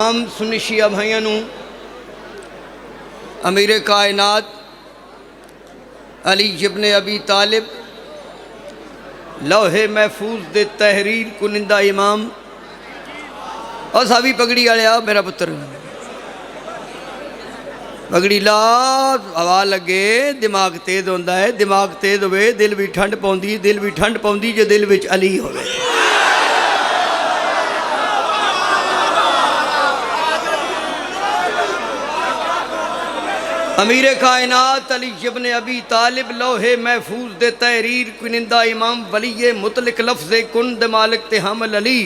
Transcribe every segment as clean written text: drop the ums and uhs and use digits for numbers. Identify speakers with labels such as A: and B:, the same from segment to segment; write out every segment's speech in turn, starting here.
A: तमाम सुन्नी शिया भाइयों नूं अमीर कायनात अली इब्न अबी तालिब लौहे महफूज दे तहरीर कुनिंदा इमाम और सावी पगड़ी वाले आ मेरा पुत्र पगड़ी ला हवा लगे दिमाग तेज होंदा है। दिमाग तेज होवे दिल भी ठंड पाउंदी, दिल भी ठंड पाउंदी जो दिल विच अली होवे। अमीर कायनात अली इब्न अबी तालिब लौहे महफूज दे तहरीर कुनिंदा इमाम वली मुतलक लफ्ज़ कुन दे मालिक ते हमल अली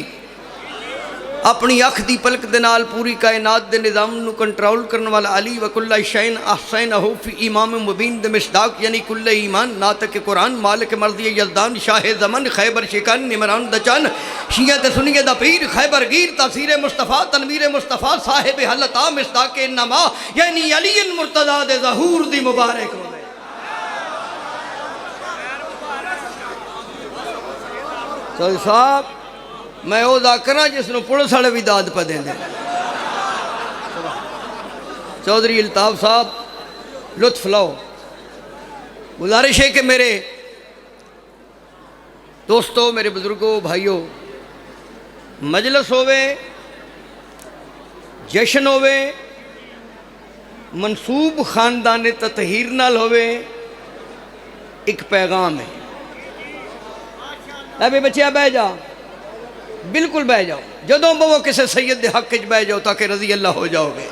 A: अपनी अख की पलक दे नाल पूरी कायनात दे निज़ाम नू कंट्रोल करने वाला अली वकुल्ला शैन अहसन फी इमाम मुबीन दे मिसदाक यानी कुल्ले ईमान नातक कुरान मालिक मर्ज़ी यज़दान शाह ज़मन खैबर शिकन निमरान दचान शिया ते सुनिए दा पीर खैबर गिर तासीर मुस्तफ़ा तनवीर मुस्तफ़ा साहिब हलता मिसदाक नमा यानी अली मुर्तज़ा दे ज़हूर दी मुबारक हो। तो साहब मैं वो करा जिसनों पुलिस वाले भी दाद पा देंगे। चौधरी अल्ताफ साहब लुत्फ लो। गुजारिश है कि मेरे दोस्तों मेरे बुजुर्गों भाइयों मजलिस होवे जश्न होवे मनसूब खानदान ततहीर नाल होवे एक पैगाम है। अबे बच्चिया बह जा बिल्कुल बह जाओ जदों बवो किसी सैयद के हक च बह जाओ ताकि रजी अल्लाह हो जाओगे।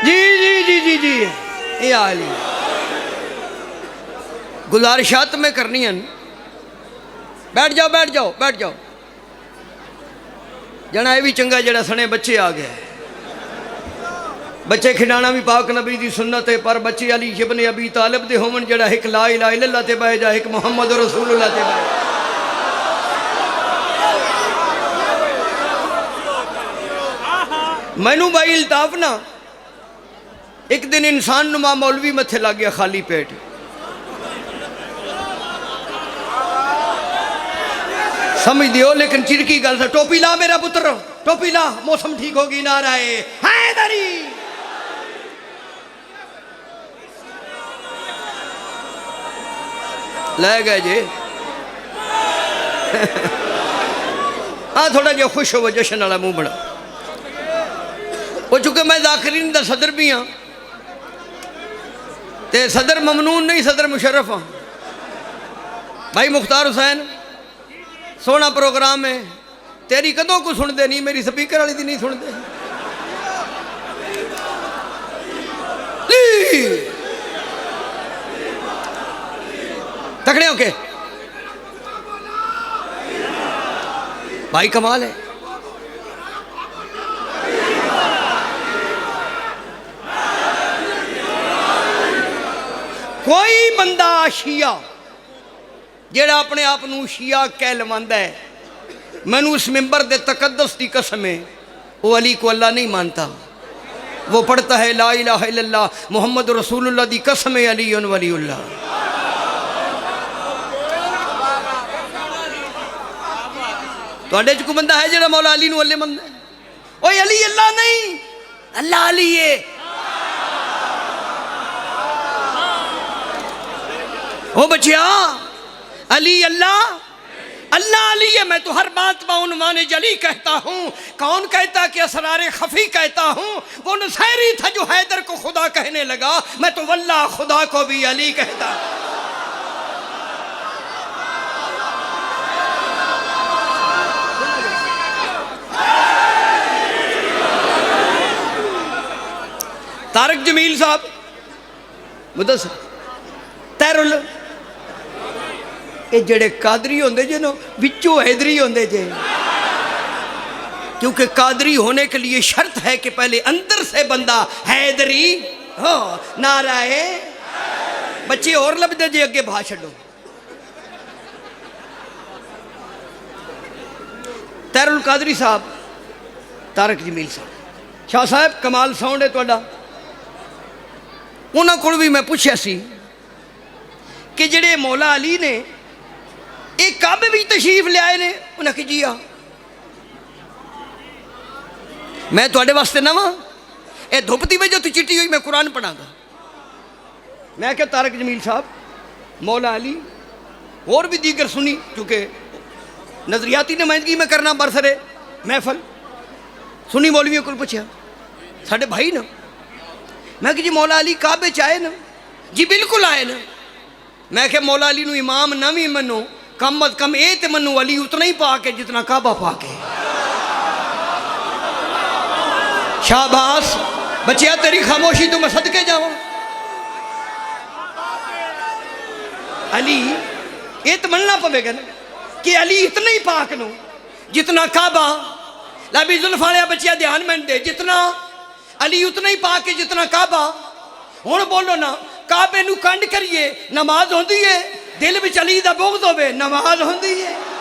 A: जी जी जी जी जी ये आली गुजारिशात में करनी है। बैठ जाओ बैठ जाओ बैठ जाओ। जना ये भी चंगा जरा सने बच्चे आ गए। बच्चे खिडाना भी पाक नबी की सुन्नत है पर बच्चे अली इब्न अबी तालिब दे होवन जड़ा एक ला इलाहा इल्लल्लाह ते बह जा एक मुहम्मद रसूलुल्लाह ते बह। मैनू भाई अल्ताफ ना एक दिन इंसान नुमा मौलवी मथे लग गया खाली पेट। समझ दियो लेकिन चिरकी गल से टोपी ला मेरा पुत्र टोपी ला मौसम ठीक होगी ना रहे हैदरी ले गए जी। हाँ थोड़ा जो खुश हो जश्न वाला मुंह बना वो चूंकि मैं जाकिरीन दा सदर भी हाँ ते सदर ममनून नहीं सदर मुशर्रफ हाँ। भाई मुख्तार हुसैन सोना प्रोग्राम है तेरी कदों को सुनते नहीं मेरी स्पीकर वाली दी नहीं सुनते। तकड़े होके भाई कमाल है। कोई बंदा शिया जेड़ा अपने आप नू शिया कहलवांदा है मैनू उस मिंबर दे तकद्दस की कसम है वो अली को अल्लाह नहीं मानता। वो पढ़ता है ला इलाहा इल्लल्लाह मुहम्मद रसूलुल्लाह दी कसम है अली वलीउल्लाह। को बंदा है जरा मौला अली अल्ले मंद है ओए अली अल्लाह नहीं अल्लाह अली है। ओ बच्चिया अली अल्लाह अल्लाह अली है। मैं तो हर बात में उन्वान जली कहता हूँ। कौन कहता कि असरारे खफी कहता हूँ। वो नसैरी था जो हैदर को खुदा कहने लगा मैं तो वल्लाह खुदा को भी अली कहता। तारक जमील साहब मुदस तैरुल ये जड़े कादरी होंगे जे ना विचों हैदरी होंगे जे क्योंकि कादरी होने के लिए शर्त है कि पहले अंदर से बंदा हैदरी हो। नाराए बच्चे और लभदे जे अगे भा छो। तैरुल कादरी साहब तारक जमील साहब शाह साहब कमाल साउंड है तुहाडा। उन्होंने को भी मैं पूछा सी कि जेड़े मौला अली ने ये काबे भी तशरीफ ले आए ने। उन्हें आखिया जी आ मैं थोड़े वास्ते ना वा, ये धुप दी वजह तो चिट्टी हुई, मैं कुरान पढ़ागा। मैं क्या तारक जमील साहब, मौला अली और भी दीगर सुनी, चूँकि नजरियाती नुमाइंदगी में करना बरसरे महफल सुनी, मौलवियों को पूछा साढ़े भाई ना। मैं कि जी मौला अली काबे च आए ना? जी बिल्कुल आए ना। मैं क्या मौला अली नू इमाम ना भी मनो, कम अज कम ये तो मनो अली उतना ही पा के जितना काबा पा के। शाबाश बच्चिया तेरी खामोशी तो मैं सदके जावा। अली ये तो मनना पवेगा ना कि अली इतना ही पाक नो जितना काबा। लाबी जुल्फालिया बच्चिया ध्यान में दे, जितना अली उतना ही पाक है जितना काबा। हुण बोलो ना, काबे नू कंड करिए नमाज होंदी है, दिल विच अली दा बुग़्ज़ होवे नमाज होंदी है।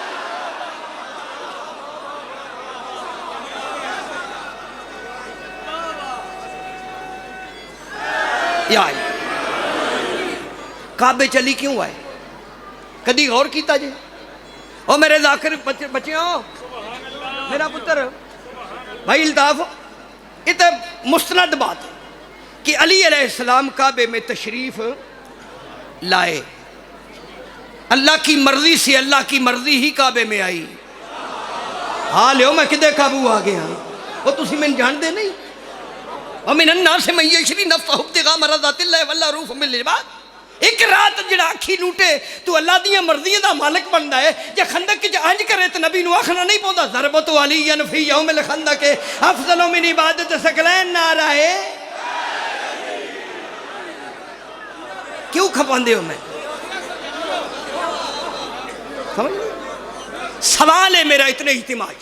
A: यार काबे चली क्यों आए, कदी गौर किया जे? और मेरे जाकिर बच्चियों, मेरा पुत्र भाई अल्ताफ, ये तो मुस्तनद बात है कि अली अलैहिस्सलाम काबे में तशरीफ लाए। अल्लाह की मर्जी से, अल्लाह की मर्जी ही काबे में आई। हाँ लियो मैं किदे काबू आ गया, वो तुसी मैंने जानते नहीं। और मिनन ना से मैं यशरी नफ्सा हुब्तिगा मरज़ातिल्लाह वल्ला रूफ मिल लिबाद। एक रात जड़ा अखी लूटे तू अल्लाह दी मर्जी दा मालिक बनता है। जे खंदक च अंज करे तो नबी नू आखना नहीं पौंदा ज़रबत अलीयन फी यौमिल खंदक अफज़ल मिन इबादत सकलैन नारा है। क्यों खपांदे हो? मैं सवाल है मेरा इतने इज्तिमाज,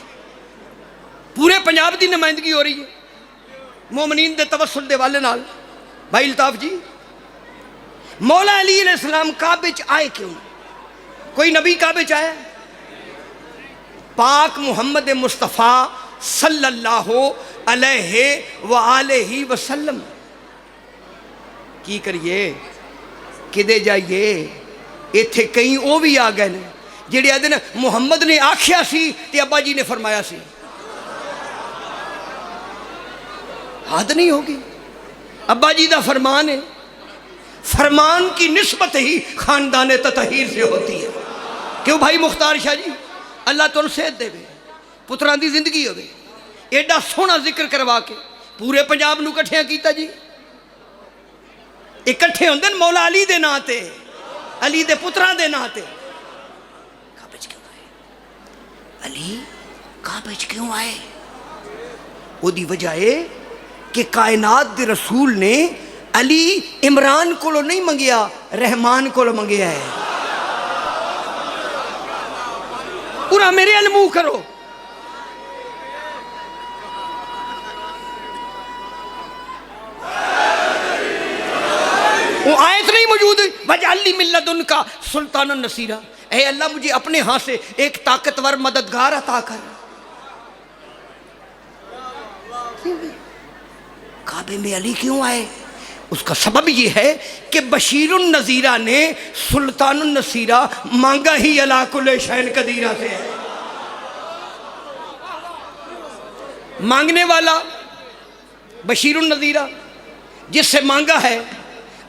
A: पूरे पंजाब की नुमाइंदगी हो रही है मोमनीन दे तवस्सुल दे वाले नाल। भाई अल्ताफ जी, मौला अली अलैहिस्सलाम काबे च आए क्यों? कोई नबी काबे च आया? पाक मुहम्मद मुस्तफ़ा सल्लल्लाहु अलैहि व आलिहि वसल्लम। की करिए किदे जाइए? इत्थे कई वो भी आ गए ने जेड़े आदे ने मुहम्मद ने आख्या सी ते अब्बा जी ने फरमाया सी। हद नहीं होगी, अब्बा जी का फरमान है, फरमान की निस्बत ही खानदान ततहीर से होती है। क्यों भाई मुख्तार शाह जी, अल्लाह तुम सेहत देवे, पुत्रां दी जिंदगी होवे, एडा सोहना जिक्र करवा के पूरे पंजाब नू इकट्ठिया कीता जी। इकट्ठे होंदे न मौला अली दे नां ते, अली दे पुत्रां दे नां ते। काबे च क्यों आए अली? काबे च क्यों आए? ओदी वजह है कि कायनात दे रसूल ने अली इमरान को नहीं मंगिया, रहमान को मंगिया है। पूरा मेरे अल मुंह करो। वो आयत नहीं मौजूद, वजअली मिन लदुनका सुल्तान नसीरा। ऐ अल्लाह मुझे अपने हाथ से एक ताकतवर मददगार अता कर। काबे में अली क्यों आए? उसका सबब ये है कि बशीरुन नज़ीरा ने सुल्तानुन नसीरा मांगा ही अला कुल्ले शैन कदीरा से है। मांगने वाला बशीरुन नज़ीरा, जिससे मांगा है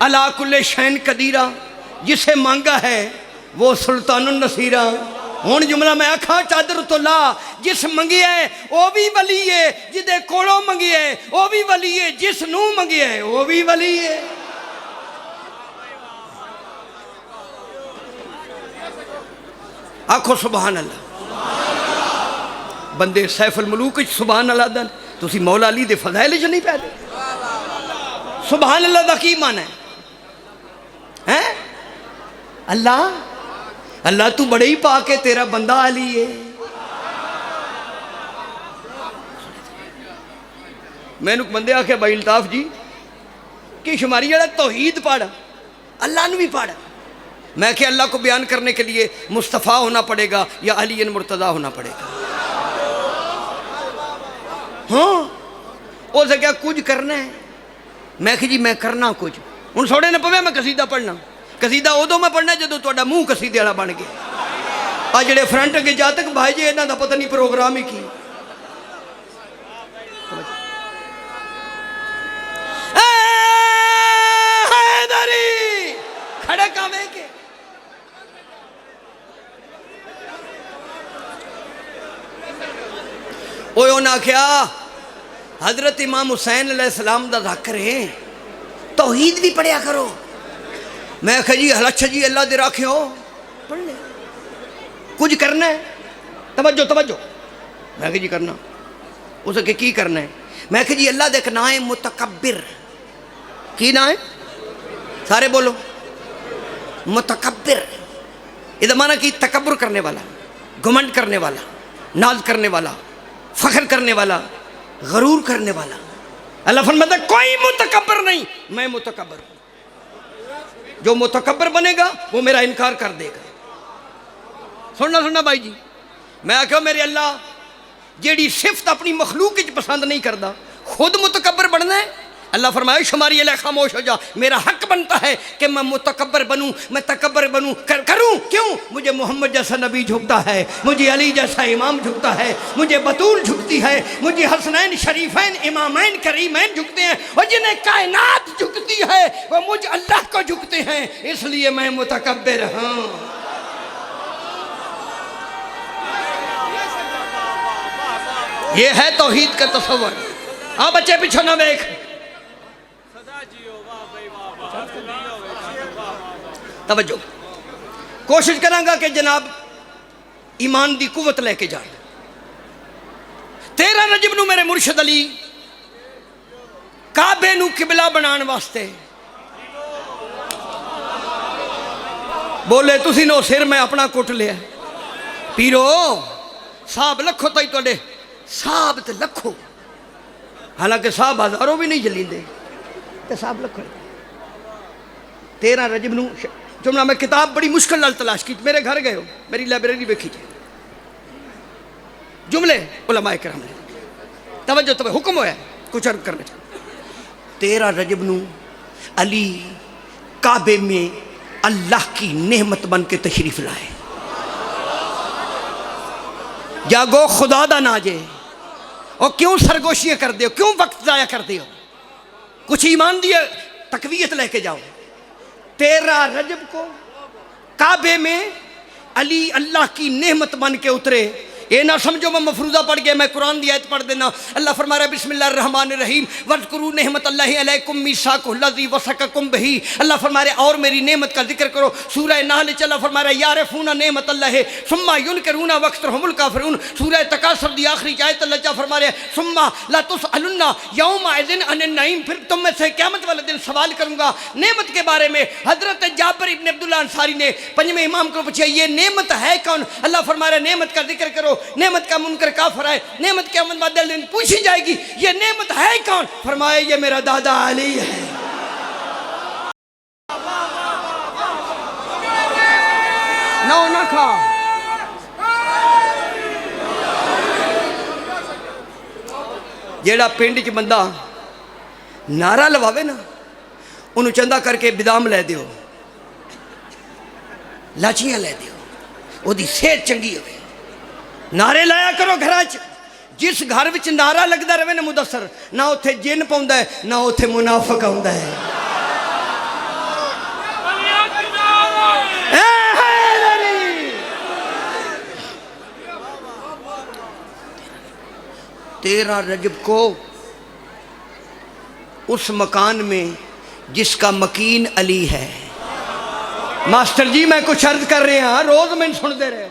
A: अला कुल्ले शैन कदीरा, जिसे मांगा है वो सुल्तानुन नसीरा। हुण जुमला मैं आखा चादर तो ला, जिस मंगिया है वो भी वली है, जिदे कोलों मंगिया है वो भी वली है, जिस नू मंगिया है वो भी वली है। आखो सुभान अल्लाह। बंदे सैफुल मुलूक सुभान अल्लाह दन, तुसी मौला अली दे फज़ाइल च नहीं पैदे। सुभान अल्लाह दा की मान है? अल्लाह अल्लाह तू बड़े ही पाक है, तेरा बंदा अली है। मैनू बंदे आखे भाई अल्ताफ जी कि शुमारी वाला तौहीद पढ़, अल्लाह ने भी पढ़। मैं क्या अल्लाह को बयान करने के लिए मुस्तफ़ा होना पड़ेगा या अली मुर्तज़ा होना पड़ेगा? हाँ वो जगह कुछ करना है। मैं कि जी मैं करना कुछ हूँ सोड़े न पवे मैं कसीदा पढ़ना। कसीदा उदों मैं पढ़ना जो तुहाडा मुँह कसीदे वाला बन गया। आ जेड़े फ्रंट अगे जातक भाई जी इन्हां दा पता नहीं प्रोग्राम ही की। खड़े कावे के उन्हें आख्या हजरत इमाम हुसैन अलैहिस्सलाम दा ज़िक्र है, तौहीद भी पढ़िया करो। मैं आख्या जी अच्छा जी अल्लाह दे राखे हो पढ़ ले, कुछ करना है, तवज्जो तवज्जो। मैं आख्या जी करना। उस आखे की करना है? मैं आख्या जी अल्लाह दे एक नाम है मुतकब्बिर। की नाम है? सारे बोलो मुतकब्बिर। इधर माना कि तकब्बुर करने वाला, घमंड करने वाला, नाज करने वाला, फख्र करने वाला, गरूर करने वाला। अल्लाह फरमाता कोई मुतकब्बिर नहीं, मैं मुतकब्बिर हूं। जो मुतकब्बिर बनेगा वो मेरा इनकार कर देगा। सुनना सुनना भाई जी, मैं आख्या मेरे अल्लाह जेड़ी सिफत अपनी मखलूक च पसंद नहीं करता, खुद मुतकब्बिर बनना है। अल्लाह फरमाया शुमारी अल्लाह खामोश हो जा, मेरा हक बनता है कि मैं मुतकब्बर बनूं, मैं तकब्बर बनूं, करूं। क्यों? मुझे मोहम्मद जैसा नबी झुकता है, मुझे अली जैसा इमाम झुकता है, मुझे बतूल झुकती है, मुझे हसनैन शरीफैन इमामैन करीमैन झुकते हैं, और जिन्हें कायनात झुकती है वह मुझ अल्लाह को झुकते हैं, इसलिए मैं मुतकब्बिर हूं। ये है तौहीद का तसव्वुर। अब बच्चे पीछे ना देख, तवज्जो। कोशिश करांगा कि जनाब ईमान दी कुवत लेके जाए। 13 रजब नूं मेरे मुर्शद अली काबे नूं किबला बनाने वास्ते बोले, तुसी नो सिर मैं अपना कुट लिया। पीरो साहब लखो ताई तुहाडे साहब ते लखो, हालांकि साहब हजारों भी नहीं जलींदे ते साहब लखो। 13 रजब नूं जुमला मैं किताब बड़ी मुश्किल नाल तलाश की, मेरे घर गए हो, मेरी लाइब्रेरी वेखी जुमले उलमाए किराम ने। तवज्जो तवज्जो, हुक्म होया कुछ अर्ज करना चाहिए। 13 रजब नूं अली काबे में अल्लाह की नेमत बन के तशरीफ लाए। जागो खुदा दा ना जे, और क्यों सरगोशियां कर दे हो, क्यों वक्त जाया कर दे हो, कुछ ईमान दी तकवीयत लेके जाओ। 13 रजब को काबे में अली अल्लाह की नेमत बन के उतरे। ये ना समझो मैं मफरूजा पढ़ गया, मैं कुरान दी आयत पढ़ देना। अल्लाह फरमा रहा है बिस्मिल्लाहिर रहमानिर रहीम वज़कुरू नेमतल्लाहि अलैकुम मीसाकुल्लज़ी वसक़कुम बिही। अल्लाह फरमा रहा है और मेरी नेमत का जिक्र करो। सूरह नाहल चला फरमा रहा है यारिफूना नेमतल्लाहि सुम्मा युनकिरूना वअक्सरुहुमुल काफिरून। सूरह तकासुर दी आखिरी आयत अल्लाह फरमा रहा है सुम्मा ला तुसअलुन्ना यौमइज़िन अनिन नईम, फिर तुम में से क़यामत वाले दिन सवाल करूंगा नेमत के बारे में। हजरत जाबिर इब्न अब्दुल्लाह अंसारी ने पंजवें इमाम को पूछा ये नेमत है कौन? अल्लाह फरमा रहा है नेमत का जिक्र करो, नेमत का मुनकर काफिर है, नेमत क़यामत वाले दिन पूछी जाएगी ये नेमत है कौन? फरमाया ये मेरा दादा अली है। ना ना खा जेड़ा पिंड च बंदा नारा लवावे ना, उन्होंने चंदा करके बिदाम लै दियो, लाचियां लै दियो, ओदी सेहत चंगी होवे। नारे लाया करो घर च। जिस घर विच नारा लगता रहे ना मुदस्सर, ना उत्थे जिन पाउंदा है ना उत्थे मुनाफिक आउंदा है। 13 रजब को उस मकान में जिसका मकीन अली है। मास्टर जी मैं कुछ अर्ज कर रहे हैं, रोज में सुनते रहे।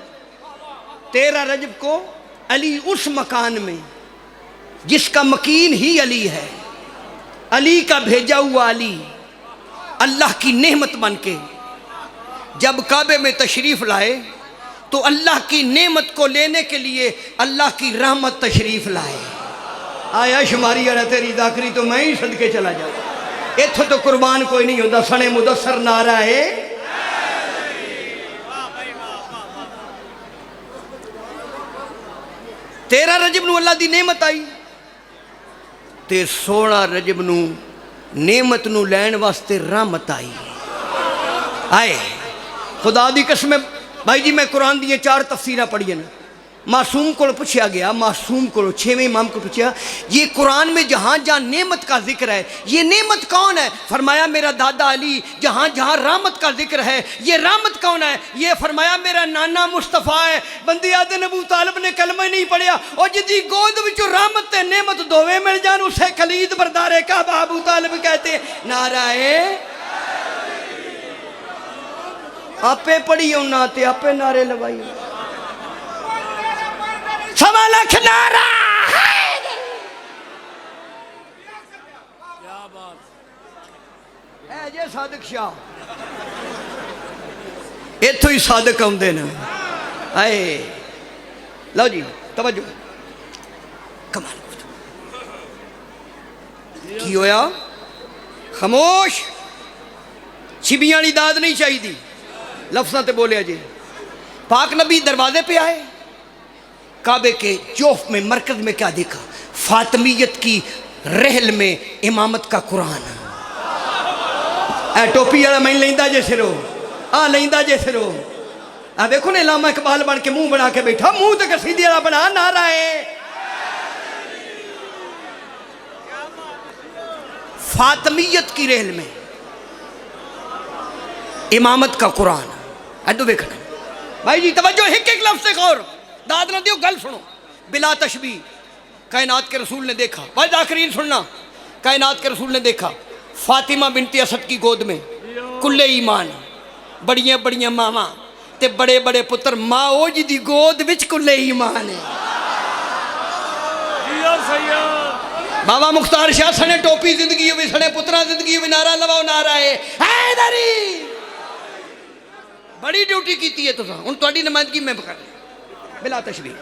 A: 13 रजब को अली उस मकान में जिसका मकीन ही अली है, अली का भेजा हुआ अली अल्लाह की नेमत बन के जब काबे में तशरीफ लाए तो अल्लाह की नेमत को लेने के लिए अल्लाह की रहमत तशरीफ लाए। आया शुमारी वाला तेरी दाखरी तो मैं ही सदके चला जाऊँ। इथों तो कुर्बान कोई नहीं होता, सने मुदस्सर नारा है। तेरह रजब नूं अल्लाह दी नेमत आई ते 16 रजब नूं नेमत नूं लैण वास्ते रहमत आई। आए खुदा दी कसम भाई जी मैं कुरान दी 4 तफसीरां पढ़ियां ने। मासूम को पूछा गया, मासूम को 6वें इमाम को पूछा, ये कुरान में जहाँ जहाँ नेमत का जिक्र है ये नेमत कौन है? फरमाया मेरा दादा अली। जहाँ जहाँ रहमत का जिक्र है ये रहमत कौन है? ये फरमाया मेरा नाना मुस्तफ़ा है। बंदे आदे ने अबू तालिब ने कलमा ही नहीं पढ़िया और जिदी गोद विचों रहमत ते नेमत दोवें मिल जान उसे खलीद बरदारे काबा अबू तालिब कहते। नाराए आपे पढ़ी ना ते आपे नारे लवाई। 1.25 लाख नारा है जे सादिक शाह इथों ही सादिक आउंदे ने। आए लो जी तवज्जो कमाल की होया? खामोश छिबियां वाली दाद नहीं चाहिए लफ्ज़ां ते बोलिया जी। पाक नबी दरवाजे पे आए, काबे के जोफ में मरकज में क्या देखा? फातमियत की रहल में इमामत का कुरान। ए टोपी वाला मैं लेंदा जे सिरो, आ लेंदा जे सिरो। आ देखो ने लामा इकबाल बन के मुंह बना के बैठा, मुंह तो कसीदे वाला बना। नारा है फातमियत की रहल में इमामत का कुरान। अदो देखना भाई जी तवज्जो, एक एक लफ्ज़ से गौर, दाद ना दियो, गल सुनो। बिला तशबी कायनात के रसूल ने देखा। भाई आखिरीन सुनना, कायनात के रसूल ने देखा फातिमा बिनती असद की गोद में कुल्ले ईमान, बड़िया बड़िया मावा ते बड़े बड़े पुत्र, माँ ओ जी दी गोद विच कुल्ले ईमान है। बाबा मुख्तार शाह सने टोपी जिंदगी हुई, सने पुत्रा जिंदगी हुई। नारा लवाओ नारा है हैदरी। बड़ी ड्यूटी की है तुसा, हुण तुहाडी नुमाइंदगी मैं कर बिला तशबीह।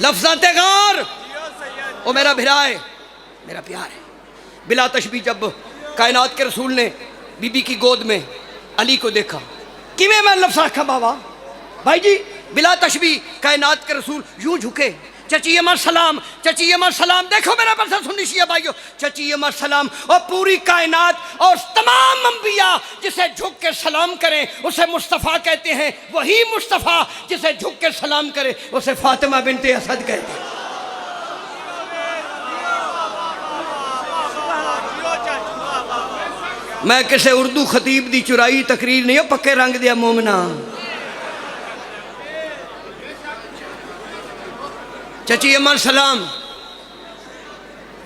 A: लफ्ज़ां ते गौर, ओ मेरा भिरा है, मेरा प्यार है। बिला तशबीह जब कायनात के रसूल ने बीबी की गोद में अली को देखा, किवें मैं लफ्ज़ आखा बाबा? भाई जी बिला तशबीह कायनात के रसूल यूं झुके, चची अमर सलाम, चची अमर सलाम। देखो मेरा बरसा सुनी शिया भाइयों, चची अमर सलाम। और पूरी कायनात और तमाम अंबिया जिसे झुक के सलाम करें उसे मुस्तफ़ा कहते हैं। वही मुस्तफ़ा जिसे झुक के सलाम करे उसे फातिमा बिनते असद कहते हैं। मैं किसी उर्दू खतीब दी चुराई तकरीर नहीं हो, पक्के रंग दिया मोमना। चची अमर सलाम,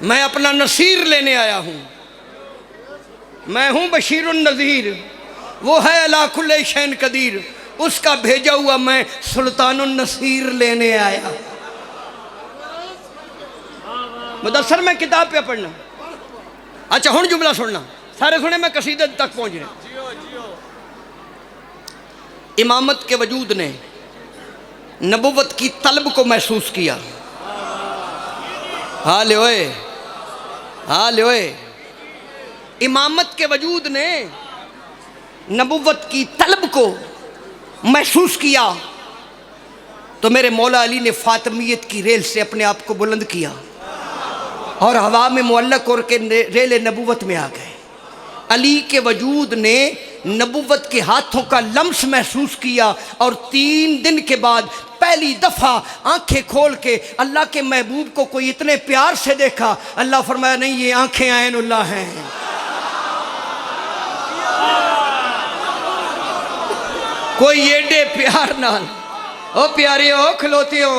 A: मैं अपना नसीर लेने आया हूँ। मैं हूँ बशीरुन नज़ीर, वो है अला कुल्ले शैन कदीर, उसका भेजा हुआ मैं सुल्तानुन नसीर लेने आया। मुदस्सर में किताब पे पढ़ना। अच्छा हुण जुमला सुनना, सारे सुने, मैं कसीदे तक पहुँच रहा। इमामत के वजूद ने नबुव्वत की तलब को महसूस किया। हाल ओए, हाल ओए। इमामत के वजूद ने नबुव्वत की तलब को महसूस किया तो मेरे मौला अली ने फातिमियत की रेल से अपने आप को बुलंद किया और हवा में मुअल्लक और के रेल नबुव्वत में आ गए। अली के वजूद ने नबुव्वत के हाथों का लम्स महसूस किया और 3 दिन के बाद पहली दफ़ा आंखें खोल के अल्लाह के महबूब को कोई इतने प्यार से देखा। अल्लाह फरमाया नहीं, ये आंखें आयनुल्लाह हैं। कोई एडे प्यार नाल ओ प्यारे हो खलोते हो,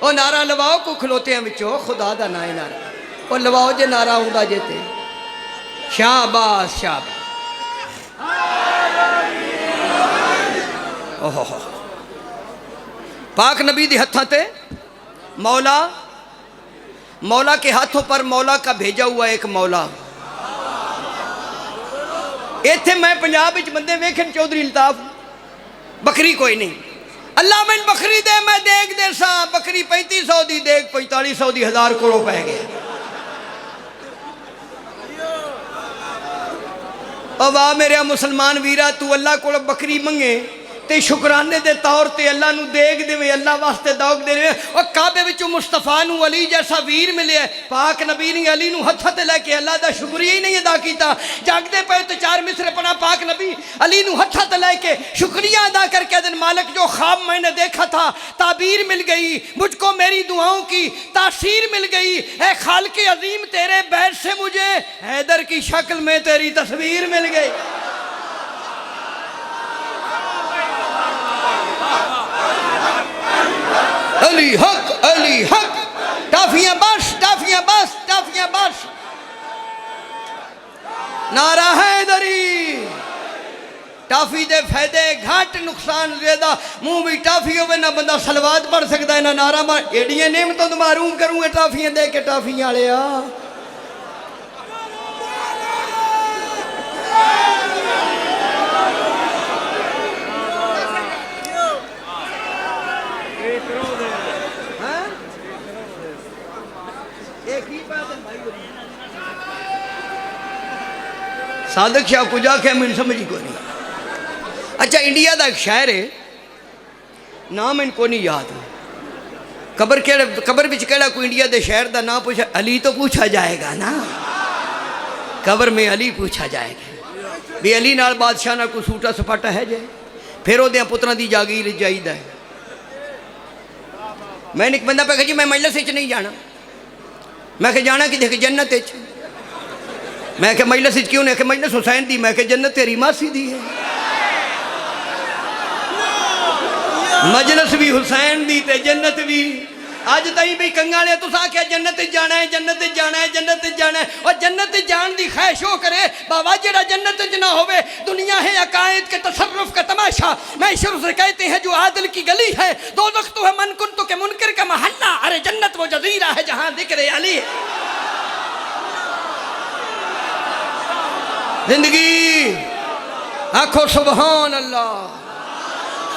A: ओ नारा लवाओ को खलोते हैं विचो खुदा दा ना नारा ओ लवाओ जे नारा आउंदा जे ते शाबाश शाबाश। ओहो पाक नबी दे हत्थां ते मौला, मौला के हाथों पर मौला का भेजा हुआ एक मौला। इत्थे मैं पंजाब विच बंदे वेखन चौधरी अल्ताफ, बकरी कोई नहीं, अल्लाह मैन बकरी दे, मैं देख दे सा बकरी 3500 दी, देख 4500 दी, 1000 करोड़ पै गया। ओ वाह मेरे मुसलमान वीरा, तू अल्लाह को बकरी मंगे ते शुकराने दे तौर ते अल्लाह नू देग देवे, अल्लाह वास्ते दौग देवे। और काबे विचों मुस्तफा नू अली जैसा वीर मिले, पाक नबी ने अली नू हत्थ ते लेके अल्लाह दा शुक्रिया ही नहीं अदा किया। जागते पे तो 4 मिसरे पढ़ा पाक नबी अली नू हत्थ ते लेके शुक्रिया अदा करके दिन मालिक जो ख्वाब मैंने देखा था ताबीर मिल गई, मुझको मेरी दुआओं की तासीर मिल गई। ए खालिक अजीम तेरे बैर से मुझे हैदर की शक्ल में तेरी तस्वीर मिल गई। अली हक टाफियां बस, टाफियां बस, टाफियां बस। नारा हैदरी। टाफी दे फायदे घट नुकसान ज्यादा। मुंह भी टाफी होवे ना बंदा सलवात पढ़ सकता है ना नारा मार। एडियां नेमतों तो मारूम करूंगे टाफियां दे के टाफियां वाले आ। सादक शाह कुछ आख्या मैंने समझ ही को नहीं। अच्छा इंडिया का एक शहर है, नाम इनको नहीं याद। कबर विच केड़ा कोई इंडिया के शहर का नाम पूछा, अली तो पूछा जाएगा ना, कबर में अली पूछा जाएगा भी अली नाल बादशाह ना कोई सूटा सपाटा है जे, फिर वो पुत्रां की जागीर जाईदा है। मैंने एक बंदा पे जी मैं मजलिस नहीं जाना, मैं क्या जाना कि देख जन्नत। मैं क्या मजलिस क्यों नहीं? मजलिस हुसैन दी। मैं क्या जन्नत तेरी मासी दी है। मजलिस भी हुसैन दी ते जन्नत भी। अज तई भी कंगा ने तुस आख्या जन्नत जाना है, जन्नत जाना है, जन्नत जाना है। और जन्नत जान दी ख्वाहिश हो करे बाबा जेड़ा जन्नत ज ना होवे। दुनिया है अकायद के तसर्रुफ का तमाशा। मैं शुरू से कहते हैं जो आदिल की गली है, दोज़ख तो है मन कुन तो के मुनकर का महल्ला। अरे जन्नत वो जजीरा है जहां जिक्र अली है। जिंदगी आखो सुबहान अल्लाह,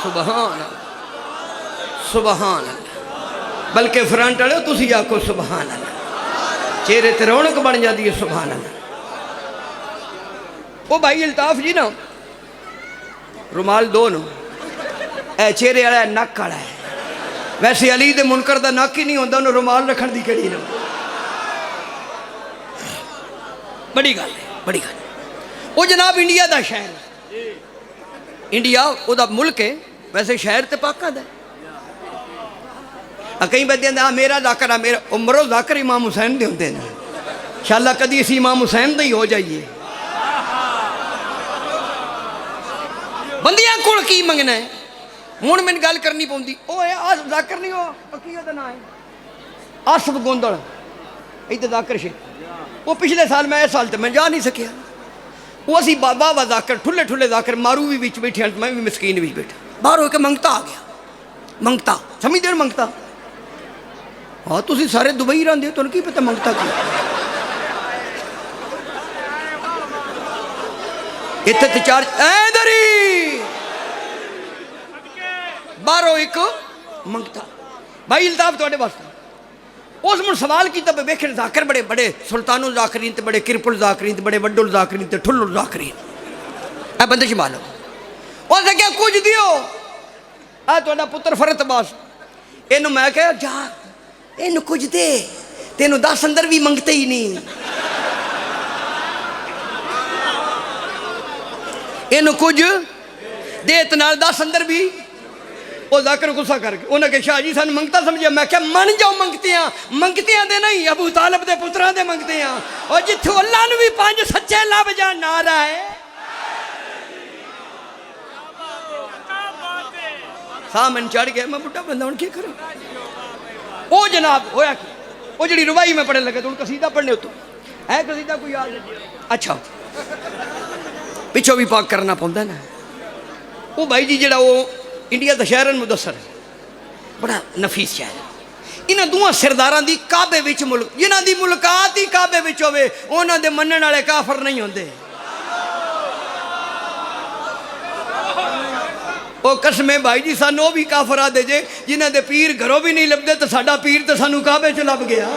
A: सुबहान अल्लाह, सुबहान अल्लाह। बल्कि फ्रंट वाले तुसी आखो सुबहान अल्लाह, चेहरे ते रौनक बन जाती है सुबहान अल्लाह। वो भाई अल्ताफ जी ना रुमाल दो नो, ए चेहरे वाला नक वाला है। वैसे अली दे मुनकर दा नक ही नहीं होंदा, उन्हें रुमाल रखन दी केड़ी ना। बड़ी गल है, बड़ी गल। वो जनाब इंडिया का शहर, इंडिया वो मुल्क है, वैसे शहर तो पाका दा। कई बंदे मेरा जाकर मेरा उमरो जाकर इमाम हुसैन दे होंदे ने। इंशाअल्लाह कदी असीं इमाम हुसैन दे ही हो जाइए। बंदियां कोल की मंगना है हुण मैनूं गल करनी पौंदी। ओ आस जाकर नहीं हो की ओहदा नाम है आसफ गोंदल, इधर जाकर शेख। वो पिछले साल मैं इस साल तो मैं जा नहीं सकिया। वो असी बाबा वा जाकर ठुले ठुले जाकर मारू भी बिच बैठे, मैं भी मस्कीन भी बैठा। बाहर होकर मंगता आ गया, मंगता समझ दे मंगता। हाँ तुम सारे दुबई रहते हो, तुम की पता मंगता की। इतने तो चार ऐदरी बारो एक मंगता। भाई अल्ताफ थोड़े वास्ते उस मुझे सवाल किया वेखे जाकर बड़े बड़े सुल्तानुल जाकरीन ते बड़े किरपुल जाकरीन बड़े वड्डुल जाकरीन ते ठुल्लुल जाकरीन ए बंदे शमाल उसने क्या कुछ दियो आ तुहाडा पुत्र फरत बास इनू। मैं क्या जा इनू कुछ दे, तेनू 10 अंदर भी मंगते ही नहीं। इनू कुछ दे ते नाल 10 अंदर भी। वो जाकर गुस्सा करके उन्हें कहा शाह जी सानू मंगता समझिया। मैं क्या मन जाओ मंगतियां, मंगतियां दे नहीं अबू तालिब दे पुत्रां दे मंगतियां। और जिथों अल्लाह नू भी 5 सच्चे लब जा नारा है। सामन चढ़ गया, मैं बुढ़ा बंदा हूं की करूं। वो जनाब होया कि वो जी रुवाई में पढ़ने लगे तो कसीदा पढ़ने उतो है कसीदा कोई याद नहीं। अच्छा पिछों भी पाक करना पौंदा ना। वो भाई जी जरा वो इंडिया का शहर मुदस्सर बड़ा नफीस शहर। इन्होंने दोवां सरदारां दी काबे विच मुल्क जिन्हां दी मुलाकात ही काबे विच होवे उन्हां दे मनण वाले काफर नहीं होंदे। वो कसमे भाई जी सानू भी काफर आदे जे जिन्हां दे पीर घरों भी नहीं लभदे तो साडा पीर तो सानू काबे च लभ गया।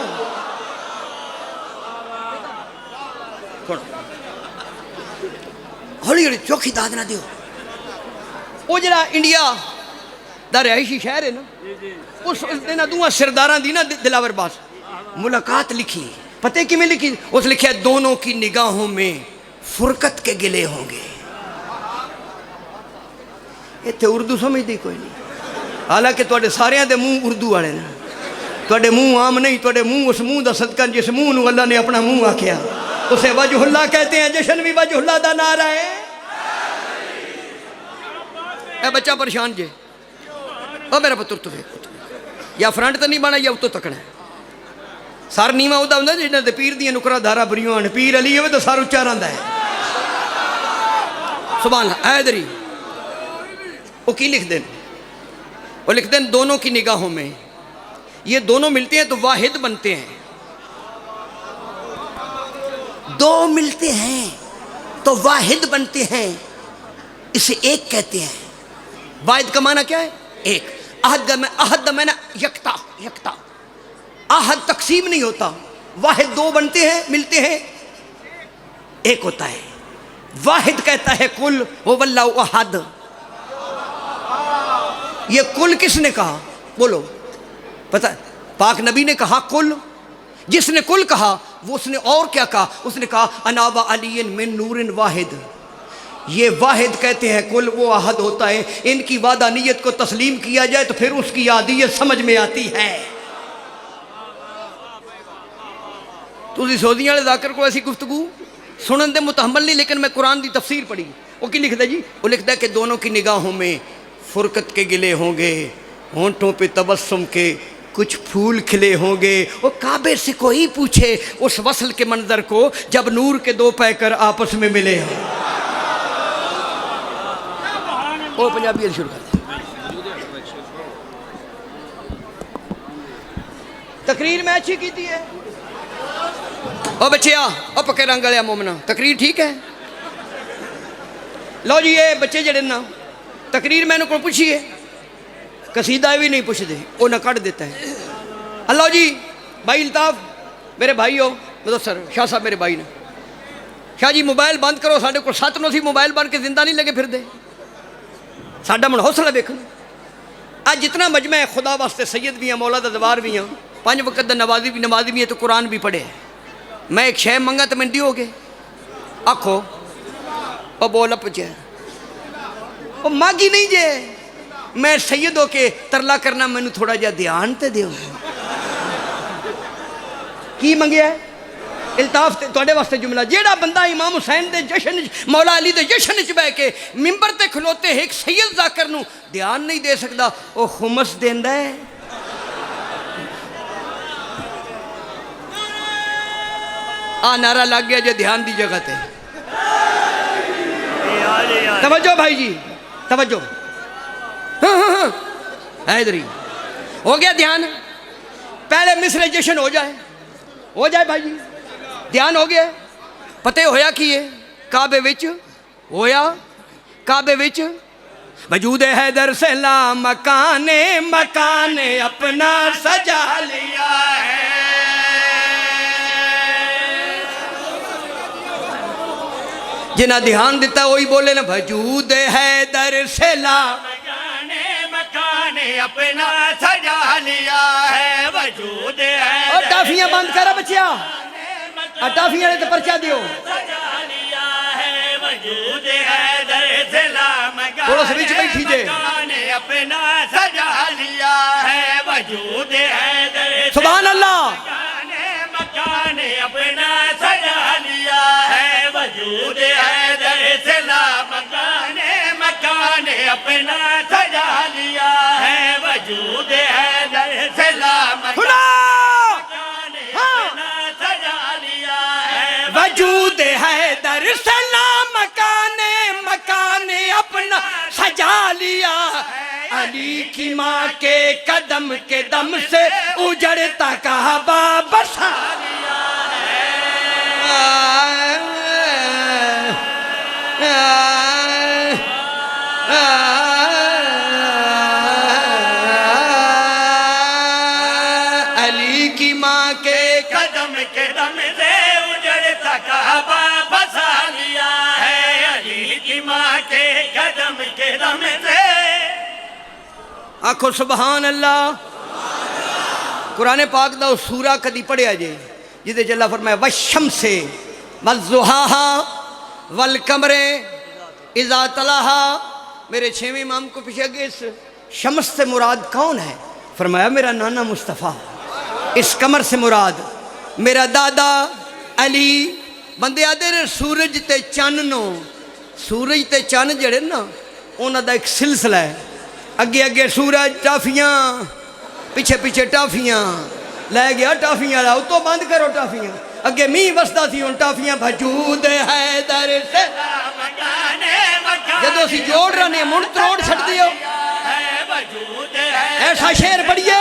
A: हौली हौली चौखी दाद ना दियो। वो जरा इंडिया दा रिहायशी शहर है ना, उस इन्हां दोवां सरदारां दी ना दिलावर बास मुलाकात लिखी। पता किमें लिखी? उस लिखा दोनों की निगाहों में फुरकत के गिले होंगे। इत्थे उर्दू समझती कोई नहीं, हालांकि तुहाडे सारियां दे मुंह उर्दू वाले ने, तुहाडे मुंह आम नहीं, तुहाडे मुंह उस मुंह दा सदका जिस मुंह नूं अल्लाह ने अपना मुंह आख्या उसे वजहुल्लाह कहते हैं। जश्न भी वजहुल्लाह दा नारा है। ए बच्चा परेशान जे, ओ मेरा पुत्र तो या फ्रंट तो नहीं बना या उत्तों तकना है। सर नीवा उदा हुंदा जिन्हां दे पीर दी नुकरा धारा भरियां होण, पीर अली होवे तो सर उच्चा रहिंदा है। सुभान अल्लाह। इधर वो की लिख दें? वो लिख दें दोनों की निगाहों में, ये दोनों मिलते हैं तो वाहिद बनते हैं। दो मिलते हैं तो वाहिद बनते हैं, इसे एक कहते हैं। वाहिद का माना क्या है? एक। अहद में ना यकता, यकता अहद तकसीम नहीं होता। वाहिद दो बनते हैं, मिलते हैं, एक होता है। वाहिद कहता है कुल वो वल्लाहु अहद। ये कुल किसने कहा? बोलो पता? पाक नबी ने कहा कुल। जिसने कुल कहा वो उसने और क्या कहा? उसने कहा अनावा अलीन मिन नूरिन वाहिद। ये वाहिद कहते हैं कुल, वो अहद होता है। इनकी वादा नीयत को तस्लीम किया जाए तो फिर उसकी आदियत समझ में आती है। तुसी सऊदी वाले जाकर को ऐसी गुफ्तगू सुनन दे मुतहम्मल नहीं, लेकिन मैं कुरान की तफसीर पढ़ी। वो की लिखता जी? वो लिखता है कि दोनों की निगाहों में फुरकत के गिले होंगे, होंठों पे तबस्सुम के कुछ फूल खिले होंगे। वो काबे से कोई पूछे उस वसल के मंजर को जब नूर के दो पैकर आपस में मिले हों। वो पंजाबी शुरू कर तकरीर मैं अच्छी की थी है। ओ बच्चे आ, ओ पक्के रंग वाले मोमना, तकरीर ठीक है। लो जी ये बच्चे जड़े ना तकरीर मैंने को पूछिए, कसीदा भी नहीं पूछते, वो ना कट देता है। अल्लाह जी भाई अल्ताफ मेरे भाई हो, मतलब सर शाह साहब मेरे भाई ने। शाह जी मोबाइल बंद करो, साढ़े को सत नो मोबाइल बन के जिंदा नहीं लगे फिर दे। साडा मन हौसला देखो। आज जितना मजमा है खुदा वास्ते सैयद भी हैं, मौला दा दरबार भी हैं, 5 वक्त नमाजी भी है, तो कुरान भी पढ़े। मैं एक शय मंगा तो मंडी हो गए आखो और बोल पुछे वो मागी नहीं जे। मैं सैयद हो के तरला करना, मैनू थोड़ा जा ध्यान तो दो। की मंगया इल्ताफ तुहाडे वास्ते जुमला। जेड़ा बंदा इमाम हुसैन दे जश्न, मौला अली दे जश्न च बह के मिंबर ते खलोते एक सैयद जाकर नू ध्यान नहीं दे सकता, वो खुमस देंदा है। आ नारा लग गया जे ध्यान दी जगह ते। तवज्जो भाई जी तवज्जो। हाँ इधर ही हो गया ध्यान। पहले मिसरे जश्न हो जाए भाई जी, ध्यान हो गया। पते होया कि ये काबे विच होया, काबे विच वजूद हैदर से ला मकाने मकाने अपना सजा लिया है। जिन्हें ध्यान दिता वही बोले ना वजूद हैदर से ला मकाने मकाने अपना सजा लिया है। वजूद है। और टाफियां बंद करा बच्चिया, टाफियां ने तो पर्चा दियो। थोड़ा सा बीच बैठी जे। सुभान अल्लाह। मकाने अपना सजा लिया है। वजूद हैदर से ला मकाने मकाने अपना सजा लिया है। वजूद हैदर से ला वजूद हैदर सलाम मकाने मकाने अपना सजा लिया। अली की माँ के कदम के दम से उजड़ता काबा बसा लिया अली की माँ के कदम के दम से काबा बसा लिया है। अली की माँ के कदम
B: दम के दम से।
A: आखो सुभान अल्लाह। कुरान पाक दा सूरा कदी पढ़िया जे जिदे अल्लाह फरमाया वशमसे वज़ुहाहा वल कमरे इज़ा तलाहा। मेरे छेवें इमाम को पीछे गए, इस शम्स से मुराद कौन है? फरमाया मेरा नाना मुस्तफ़ा। इस कमर से मुराद मेरा दादा अली। बंदे आदे ने सूरज ते चन्न नो, सूरज ते चन्न जड़े ना उन्हां दा एक सिलसिला है। अगे अगे सूरज, टाफियाँ पिछे पिछे टाफियाँ, लै गया टाफियाँ वाला, उतो बंद करो टाफियाँ। अगे मीह वसदा सी, हुण टाफियाँ वजूद है दर से। जदों असीं जोड़ रहे हैं मुड़ तरोड़ छड्ड दिओ। ऐसा शेर पढ़िए,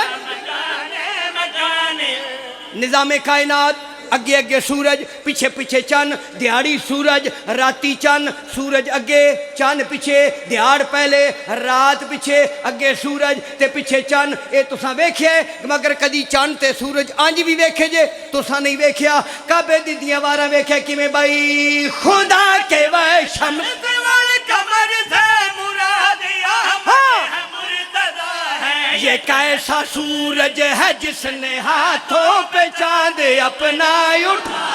A: निज़ामे कायनात। अगे अगे सूरज, पिछे पिछे चन्न, दिहाड़ी सूरज, राती चन्न, सूरज अगे चन्न पिछे, दिहाड़ पहले रात पिछे, अगे सूरज ते पिछे चन्न। ये तुसां वेख्या मगर कदी चन्न ते सूरज अंज भी वेखे जे? तुसां नहीं वेख्या। काबे दी दियां वारां वेख्या किवें बई खुदा के वह शम्स
B: कमर से मुरादिया
A: ये कैसा सूरज है जिसने हाथों पे चांद अपना उठा।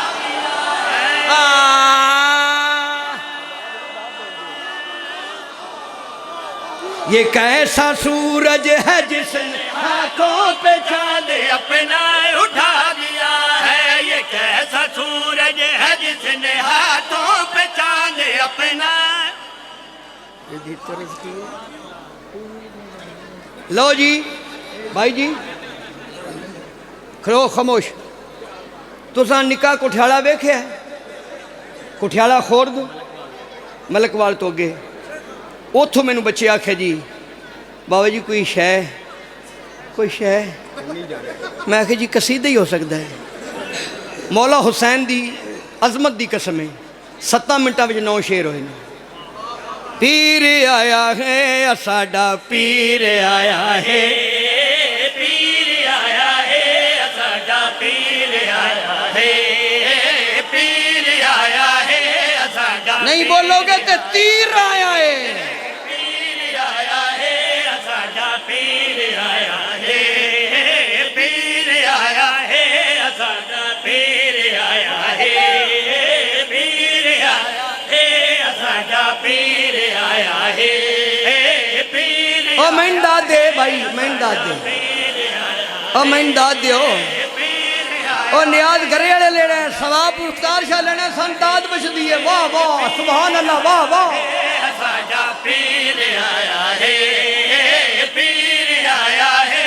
A: ये कैसा सूरज है जिसने हाथों पे चांद
B: अपना उठा दिया है। ये कैसा सूरज है जिसने हाथों पे चांद अपना।
A: लो जी भाई जी खलो खामोश। तुसां निका कुठियाला वेख्या? कुठियाला खोर्द मलकवाल तो अगे उथों मैनू बच्चे आखे जी बाबा जी कोई शह, कोई शह। मैं आखे जी कसीदा ही हो सकता है। मौला हुसैन दी अजमत दी कसम है 7 मिनटां विच 9 शेर होए ने। पीर आया है साडा पीर आया है,
B: पीर आया है साडा पीर आया है, पीर आया है साडा।
A: नहीं बोलोगे तो तीर आया है।
B: पीर आया है साडा पीर आया है, पीर आया है साडा पीर आया है, पीर आया है साडा पीर आया है, पीर।
A: ओ मैन दाद दे भाई, मैन दाद दे, ओ मैन दाद दो। ओ नियाज घरे वाले लेना सवाब पुरस्कार शाह लेना सन दाद बचदी है। वाह वाह सुभान अल्लाह, वाह वाह।
B: साडा पीर आया है, पीर आया है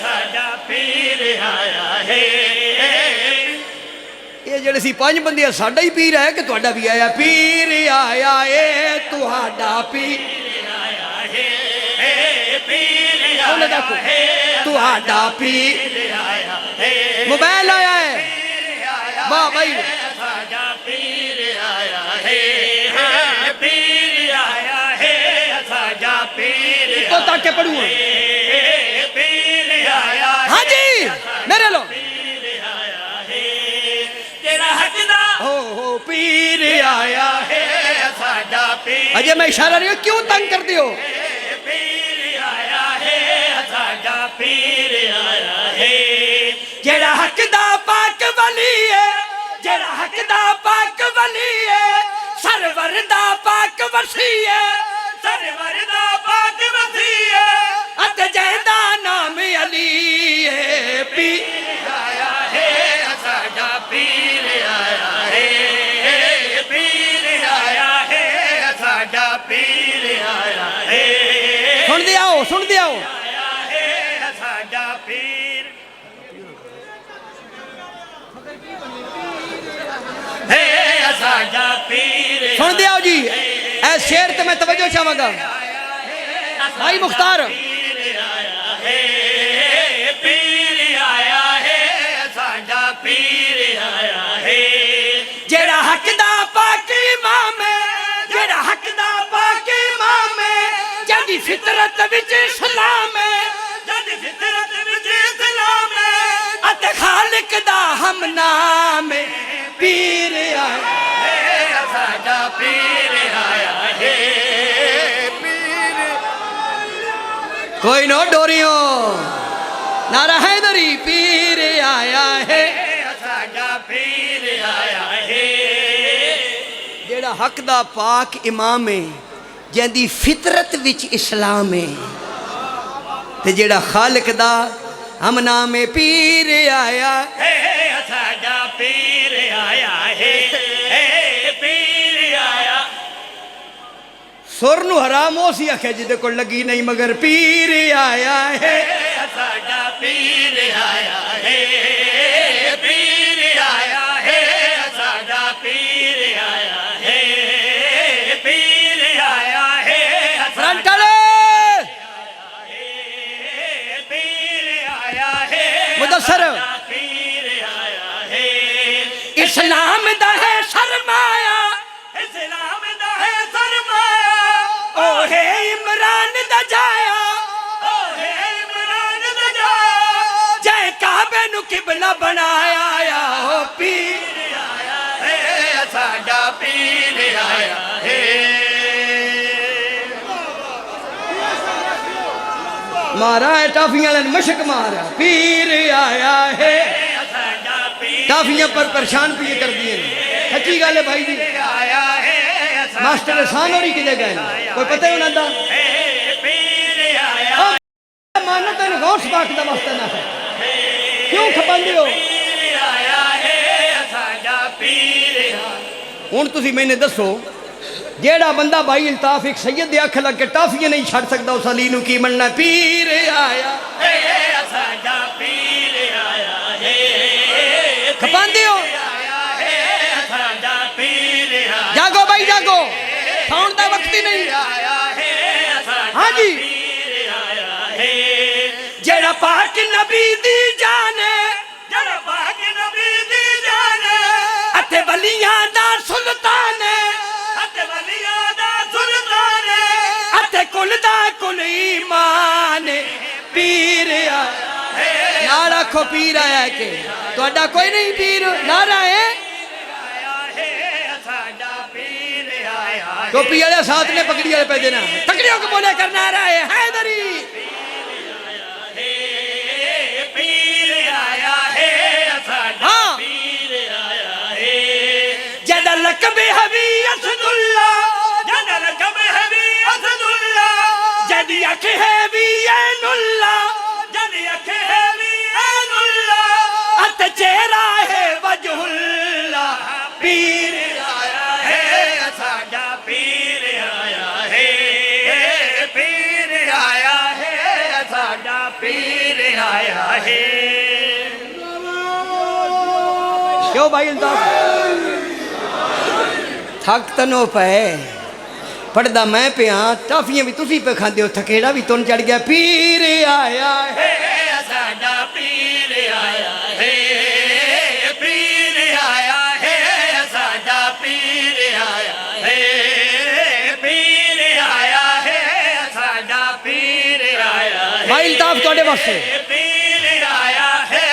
B: साडा पीर आया है।
A: ये जेड़े सी 5 बंदे साडा ही पीर है कि तुहाडा भी आया? पीर आया है तुहाडा पीर
B: आया है, पीर
A: बोले देखो तुहाडा पीर
B: आया है,
A: मोबाइल आया है। वाह भाई
B: साडा पीर आया है, पीर आया है साडा पीर
A: तो ताके पढ़ूँ।
B: पीर आया है।
A: हाँ जी मेरे लो
B: तेरा हकदा
A: हो पीर आया है।
B: साडा पीर
A: अजय मैं इशारा नहीं हूं, क्यों तंग कर दियो?
B: पीर आया है साडा पीर आया है।
A: जेड़ा हकदा पाक वली है, जेड़ा हकदा पाक वली है, सरवर दा पाक वसी है,
B: सरवर दा पाक वसी है,
A: अत जहदा नाम अली है। पीर
B: आया है साडा पीर आया है, पीर आया है साडा पीर आया है।
A: सुन दियाओ, सुन दियाओ।
B: आया है साडा पीर है साडा पीर।
A: सुन दियाओ जी ऐ शेर ते मैं तवज्जो चाहांगा भाई मुख्तार।
B: पीर आया है, पीर आया है साडा पीर आया है।
A: जेड़ा हकदा पाक इमाम है, जेड़ा हकदा पाक इमाम है, जदी फितरत विच सलाम है,
B: जद फितरत विच सलाम है,
A: अत खालिक दा हम नाम है। पीर आया
B: साडा पीर आया है,
A: कोई नो डोरियो नारा हैदरी पीर आया है
B: साडा पीर आया है
A: जेड़ा हक दा पाक इमाम है जिंदी फितरत विच इस्लाम है ते जेड़ा खालिक दा हम नाम पीर आया
B: है साडा पीर आया है पीर आया
A: सुर नू हराम हो सी आखे जिदे को लगी नहीं मगर पीर आया है
B: साडा पीर आया है पीर आया है साडा पीर आया है पीर आया है
A: फ्रंट
B: पीर आया है
A: मुदस्सर
B: पीर आया है
A: इस्लाम दा है सरमाया
B: इस्लाम दा है सरमाया
A: ओ है इमरान दा जाया
B: ओ है इमरान दा जाया
A: जय काबे नु किबला बनाया या हो पीर
B: आया है साडा पीर आया है
A: मारा है टाफियां ने मशक मारा पीर आया है
B: साडा पीर
A: टाफियां पर परेशान पिए कर दिए सच्ची गल है भाई जी
B: आया है
A: मास्टर एहसान होरी किदे गए ने? कोई पता है उन्हां दा
B: पीर आया
A: मानो तेन गौस पाक दा वास्ता ना है क्यों खपांदे हो
B: पीर आया है साडा पीर
A: हुण तुसी मैंने दसो जेड़ा बंदा भाई अल्ताफ एक सैयद दे अख लग के टाफियां नहीं छड़ सकदा उस अली नू की मनना पीर आया
B: है साडा पीर आया है
A: खपांदे हो
B: आया है साडा पीर आया
A: जागो भाई जागो सौण दा वक्त ही नहीं
B: आया है साडा
A: हाँ जी
B: पीर आया है
A: जेड़ा पाक नबी दी जाने
B: जड़ पाक नबी दी जाने
A: अते वलियां दा सुल्तान
B: अते वलिया दा सुल्तान
A: अते कुल दा कुल ईमान पीर आया ना रखो पीर आया के ਤੁਹਾਡਾ कोई नहीं पीर नारा है
B: आया है साडा पीर आया है
A: टोपी वाले साथ ने पगड़ी वाले पे देना तकड़ियों को बोले करना रहा है हैदरी
B: पीर आया है साडा
A: हाँ।
B: पीर आया है
A: जदा लकब हबी असदुल्ला
B: जनल कब हबी असदुल्ला
A: जदी अख है भी ऐनुल्ला
B: जन अख है भी अनुल्ला
A: अत चेहरा है वजहुल्ला पीर
B: आया है साडा पीर आया है पीर आया है साडा पीर आया है
A: क्यों भाई अल्ताफ थक तनो पे पढ़दा मैं पिया टाफियां भी तुसी पे खांदे हो थकेड़ा भी तुन चढ़ गया पीर आया है
B: साडा पीर आया है पीर आया है साडा पीर आया है पीर आया है साडा पीर आया है
A: भाई अल्ताफ ਤੁਹਾਡੇ ਵਾਸਤੇ
B: पीर आया है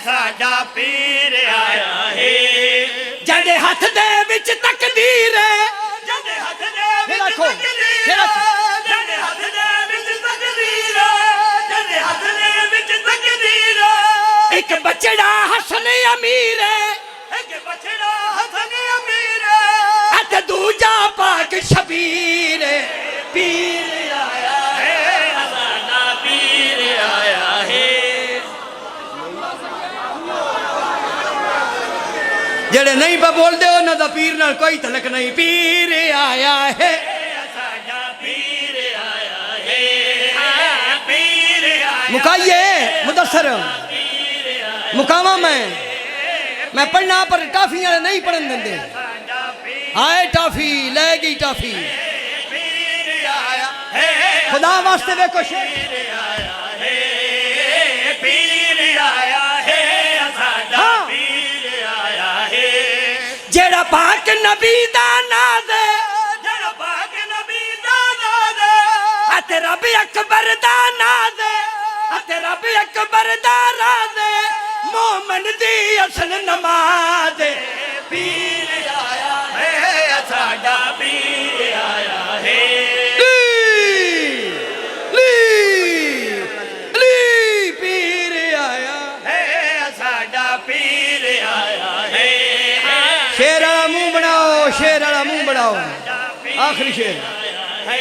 B: साडा पीर आया है
A: जड़े हथ दे विच तकदीर है
B: जद हथ दे
A: फिर
B: विच
A: आखो,
B: तकदीर
A: फिर आखो।
B: जद हथ दे विच तकदीर जद हथ दे विच तकदीर
A: एक बचड़ा हसन अमीर है
B: एक बछड़ा हसन अमीर
A: अत दूजा पाक शबीर है पीर
B: आया है साडा पीर आया है
A: जेड़े नहीं पा बोलते हो ना दा पीर नाल कोई तलक नहीं पीर आया है
B: साडा पीर आया है पीर आया
A: मुकाइए मुदस्सर मुकावा मैं पढ़ना पर टाफियां नहीं पढ़न देंदे
B: साडा पीर
A: आए टाफी ले गई टाफी
B: आया है
A: खुदा वास्ते देखो शेर
B: आया है पीर आया है साडा
A: हाँ।
B: पीर आया है
A: जेड़ा पाक नबी दा नाद
B: जड़ पाक नबी दा नाद
A: अत रब अकबर दा नाद अत रब अकबर दा राज मोमन दी असल नमाज
B: पीर आया है साडा पीर आया है
A: ली ली आओ आखिरी शेर
B: है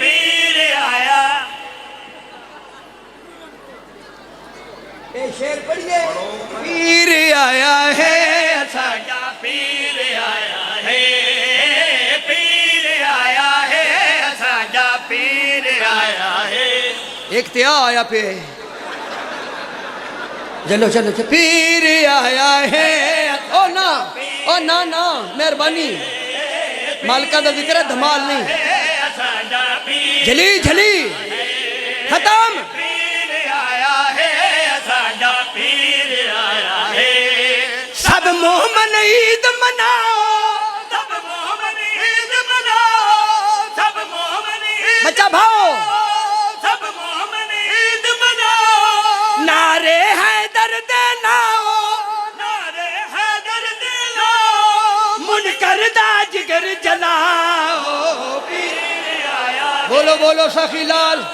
B: पीर आया
A: ये शेर पढ़िए पीर आया है
B: साजा पीर आया है पीर आया है साजा पीर आया है
A: एक त्या आया पे चलो चलो चलो पीर आया है ओ ना ना मेहरबानी मालिका दा जिक्र है धमाल नहीं
B: साजा पीर
A: झली झली खत्म
B: पीर आया है साजा पीर आया है
A: सब मोहम्मद ईद मनाओ
B: सब मोहम्मद ईद मनाओ सब मोहम्मद ईद
A: बच्चा भाओ
B: सब मोहम्मद ईद मनाओ
A: नारे है दर्द लाओ
B: नारे हैदर दिलाओ
A: मुनकर दा जिगर जलाओ
B: पीर आया
A: बोलो बोलो सखी लाल